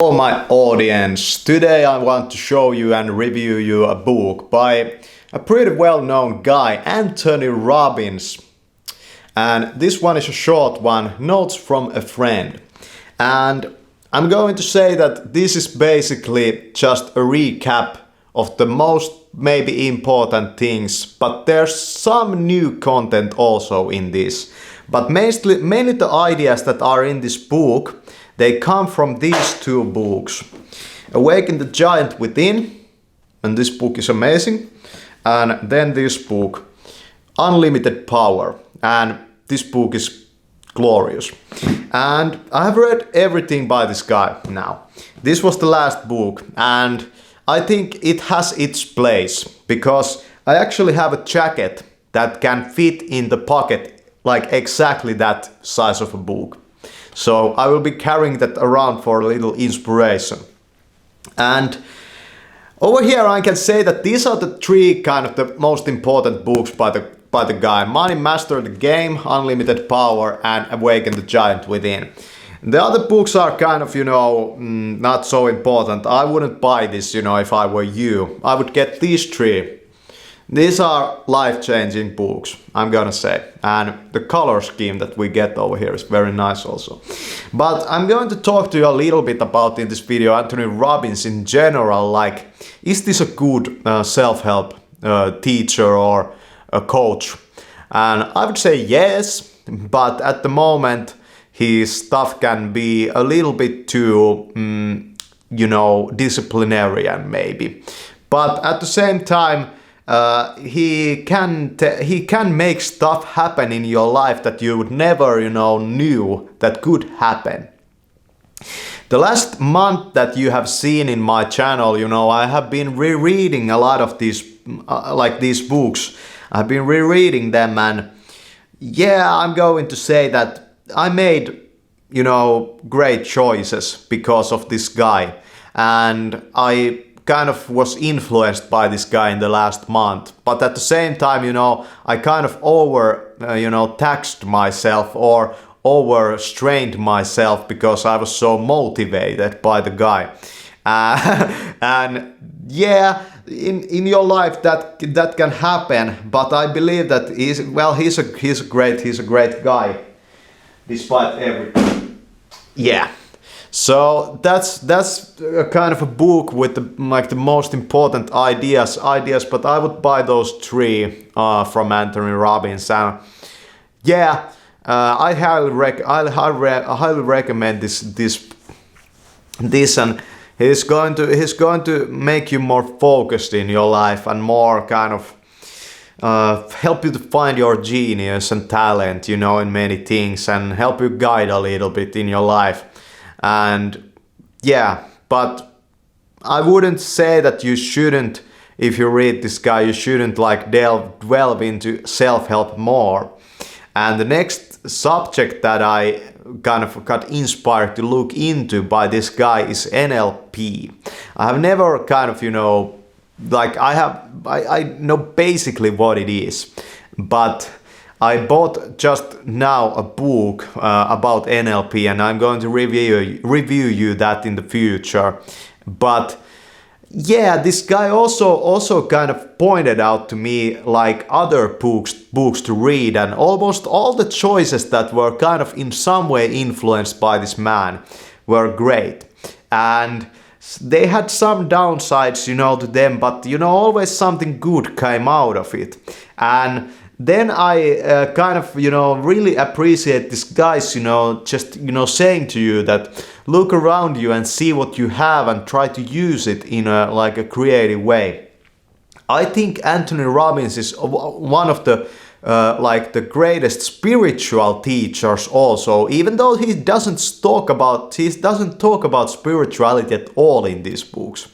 Hello my audience, today I want to show you and review you a book by a pretty well-known guy, Anthony Robbins. And this one is a short one, Notes from a Friend. And I'm going to say that this is basically just a recap of the most maybe important things, but there's some new content also in this. But mainly the ideas that are in this book, they come from these two books. Awaken the Giant Within, and this book is amazing. And then this book, Unlimited Power, and this book is glorious. And I have read everything by this guy now. This was the last book, and I think it has its place, because I actually have a jacket that can fit in the pocket, like exactly that size of a book. So I will be carrying that around for a little inspiration. And over here I can say that these are the three kind of the most important books by the guy. Money Master the Game, Unlimited Power, and Awaken the Giant Within. The other books are kind of, not so important. I wouldn't buy this, if I were you. I would get these three. These are life-changing books, I'm gonna say. And the color scheme that we get over here is very nice also. But I'm going to talk to you a little bit about in this video Anthony Robbins in general. Like, is this a good self-help teacher or a coach? And I would say yes, but at the moment his stuff can be a little bit too, disciplinarian maybe. But at the same time, he can make stuff happen in your life that you would never, knew that could happen. The last month that you have seen in my channel, I have been rereading a lot of these, these books. I've been rereading them, and yeah, I'm going to say that I made, great choices because of this guy, and I kind of was influenced by this guy in the last month. But at the same time, I kind of taxed myself or overstrained myself because I was so motivated by the guy. And yeah, in your life that can happen, but I believe that he's a great guy despite everything. Yeah. So that's a kind of a book with the most important ideas, but I would buy those three from Anthony Robbins. And yeah, I highly recommend this, and he's going to make you more focused in your life and more kind of help you to find your genius and talent, in many things, and help you guide a little bit in your life. And yeah, but I wouldn't say that you shouldn't, if you read this guy, you shouldn't delve into self-help more. And the next subject that I kind of got inspired to look into by this guy is NLP. I have never kind of, I know basically what it is, but I bought just now a book about NLP, and I'm going to review you that in the future. But yeah, this guy also kind of pointed out to me like other books to read, and almost all the choices that were kind of in some way influenced by this man were great. And they had some downsides, to them, but always something good came out of it. And then I kind of, really appreciate this guy's, just, saying to you that look around you and see what you have and try to use it in a creative way. I think Anthony Robbins is one of the the greatest spiritual teachers also, even though he doesn't talk about spirituality at all in these books.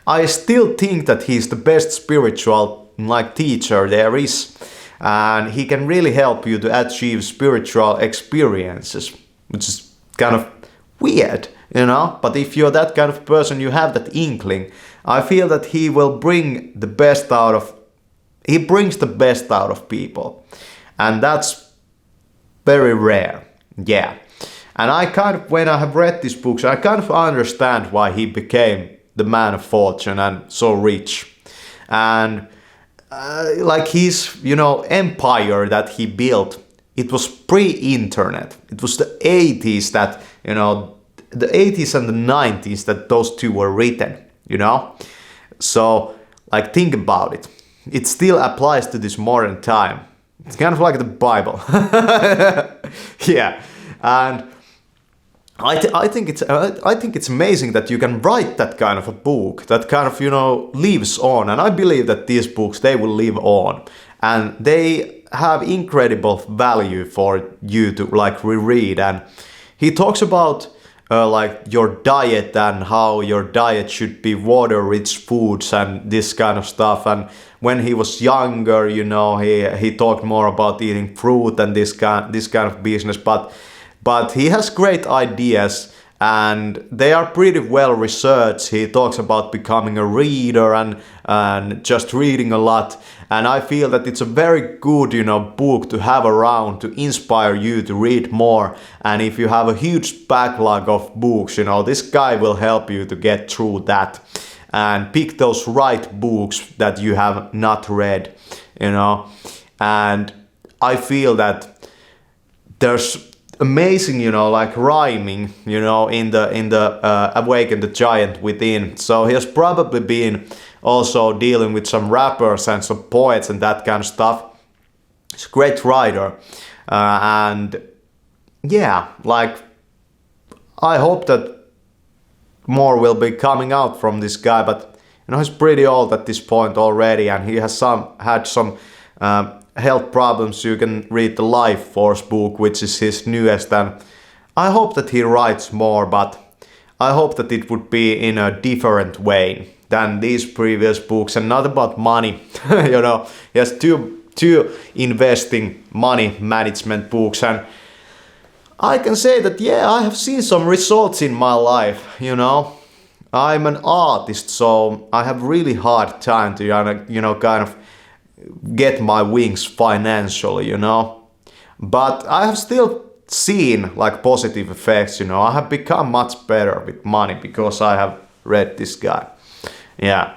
I still think that he's the best spiritual teacher there is. And he can really help you to achieve spiritual experiences, which is kind of weird, But if you're that kind of person, you have that inkling. I feel that he brings the best out of people. And that's very rare, yeah. And I kind of, when I have read these books, I kind of understand why he became the man of fortune and so rich. And like his, empire that he built, it was pre-internet. It was the 80s that, the 80s and the 90s that those two were written, So, like, think about it. It still applies to this modern time. It's kind of like the Bible. Yeah. And I think it's amazing that you can write that kind of a book that kind of, lives on. And I believe that these books, they will live on. And they have incredible value for you to like reread. And he talks about like your diet and how your diet should be water-rich foods and this kind of stuff. And when he was younger, he talked more about eating fruit and this kind of business. But he has great ideas and they are pretty well researched. He talks about becoming a reader and just reading a lot. And I feel that it's a very good, book to have around to inspire you to read more. And if you have a huge backlog of books, this guy will help you to get through that and pick those right books that you have not read, And I feel that there's amazing, like rhyming, in the Awaken the Giant Within. So he has probably been also dealing with some rappers and some poets and that kind of stuff. He's a great writer. And yeah, like, I hope that more will be coming out from this guy, but he's pretty old at this point already, and he has had some health problems. You can read the Life Force book, which is his newest, and I hope that he writes more, but I hope that it would be in a different way than these previous books and not about money. He has two investing money management books, and I can say that, yeah, I have seen some results in my life, I'm an artist, so I have really hard time to, kind of get my wings financially, But I have still seen like positive effects, I have become much better with money because I have read this guy. Yeah.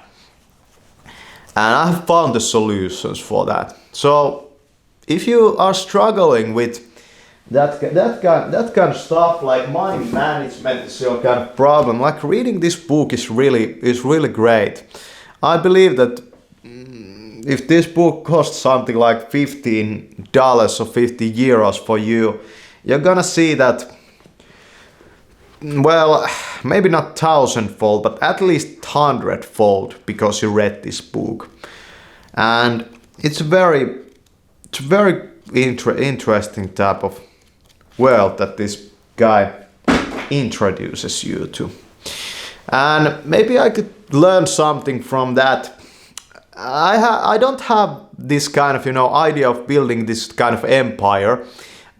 And I have found the solutions for that. So if you are struggling with that kind of stuff, like money management is your kind of problem, like reading this book is really great. I believe that if this book costs something like $15 or 50 euros for you, you're gonna see that, well, maybe not 1,000-fold, but at least 100-fold because you read this book. And it's a very interesting type of world that this guy introduces you to. And maybe I could learn something from that. I don't have this kind of, idea of building this kind of empire,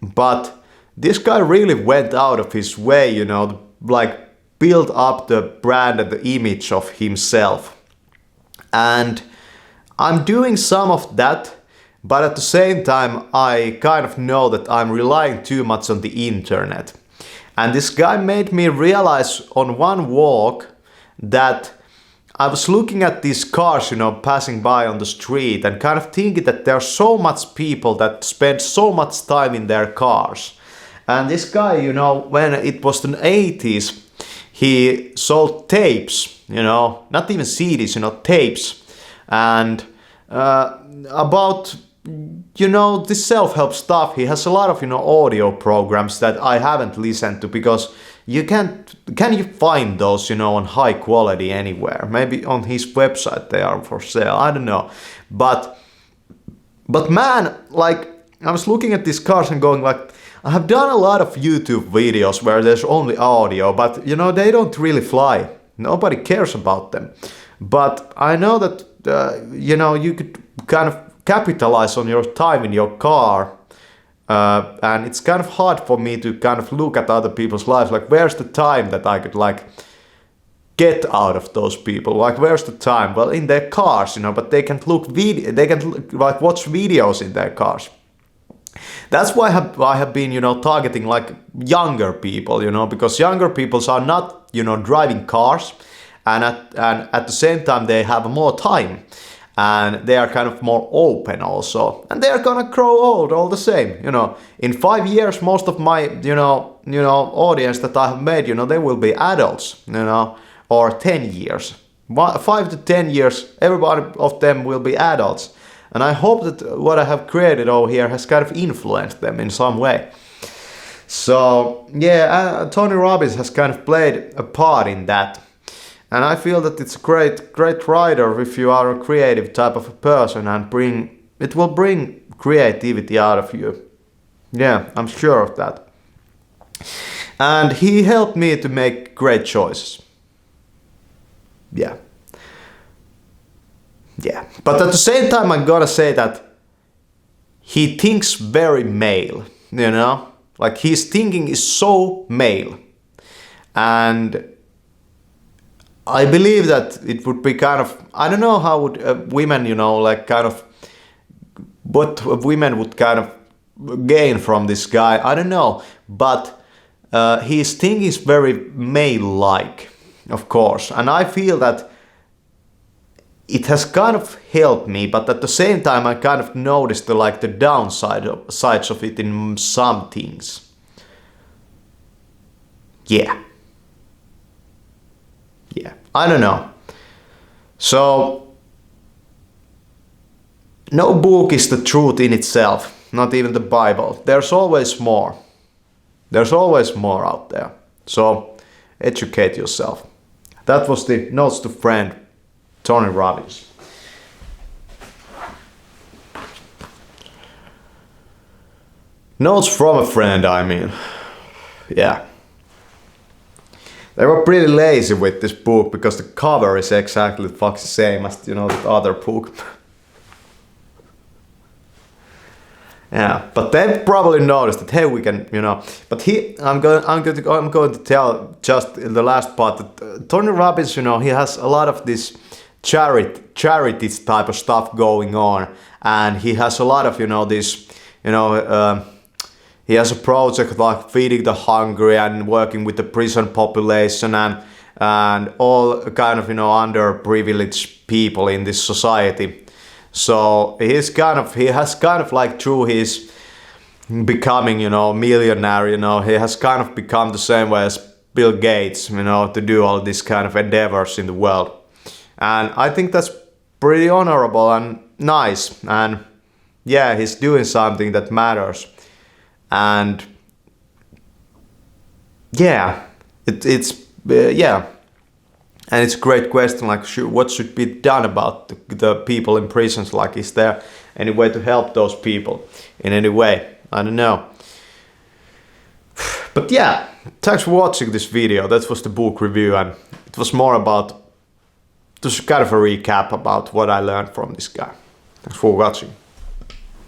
but this guy really went out of his way, like build up the brand and the image of himself. And I'm doing some of that, but at the same time, I kind of know that I'm relying too much on the internet. And this guy made me realize on one walk that I was looking at these cars, passing by on the street and kind of thinking that there are so much people that spend so much time in their cars. And this guy, when it was the 80s, he sold tapes, not even CDs, tapes. And about, this self-help stuff, he has a lot of, audio programs that I haven't listened to because can you find those, on high quality anywhere? Maybe on his website they are for sale, I don't know. But man, like, I was looking at these cars and going like, I have done a lot of YouTube videos where there's only audio, but they don't really fly. Nobody cares about them. But I know that, you could kind of capitalize on your time in your car. And it's kind of hard for me to kind of look at other people's lives. Like, where's the time that I could like get out of those people? Like, where's the time? Well, in their cars, but they can watch videos in their cars. That's why I have been, you know, targeting like younger people, you know, because younger people are not, you know, driving cars, and at the same time they have more time, and they are kind of more open also, and they are gonna grow old all the same, you know. In 5 years, most of my, you know, audience that I have made, you know, they will be adults, you know, or 10 years, 5 to 10 years, everybody of them will be adults. And I hope that what I have created over here has kind of influenced them in some way. So yeah, Tony Robbins has kind of played a part in that. And I feel that it's a great writer if you are a creative type of a person, and it will bring creativity out of you. Yeah, I'm sure of that. And he helped me to make great choices. Yeah. Yeah, but at the same time, I gotta say that he thinks very male, you know? Like, his thinking is so male. And I believe that it would be kind of, I don't know how would women, you know, like kind of, what women would kind of gain from this guy, I don't know. But his thinking is very male-like, of course. And I feel that it has kind of helped me, but at the same time I kind of noticed the sides of it in some things. Yeah. Yeah, I don't know. So, no book is the truth in itself, not even the Bible. There's always more. There's always more out there. So, educate yourself. That was the Notes to Friend, Tony Robbins. Notes from a friend, I mean. Yeah. They were pretty lazy with this book because the cover is exactly the fucking same as, you know, the other book. Yeah, but they probably noticed that, hey, we can, you know. But I'm going to tell just in the last part that Tony Robbins, you know, he has a lot of this charities type of stuff going on, and he has a lot of, you know, this, you know, he has a project like feeding the hungry and working with the prison population and all kind of, you know, underprivileged people in this society. So he has kind of like, through his becoming, you know, millionaire, you know, he has kind of become the same way as Bill Gates, you know, to do all these kind of endeavors in the world. And I think that's pretty honorable and nice. And yeah, he's doing something that matters. And yeah, it's yeah. And it's a great question, like, what should be done about the people in prisons? Like, is there any way to help those people in any way? I don't know. But yeah, thanks for watching this video. That was the book review, and it was more about, just kind of a recap about what I learned from this guy. Thanks for watching.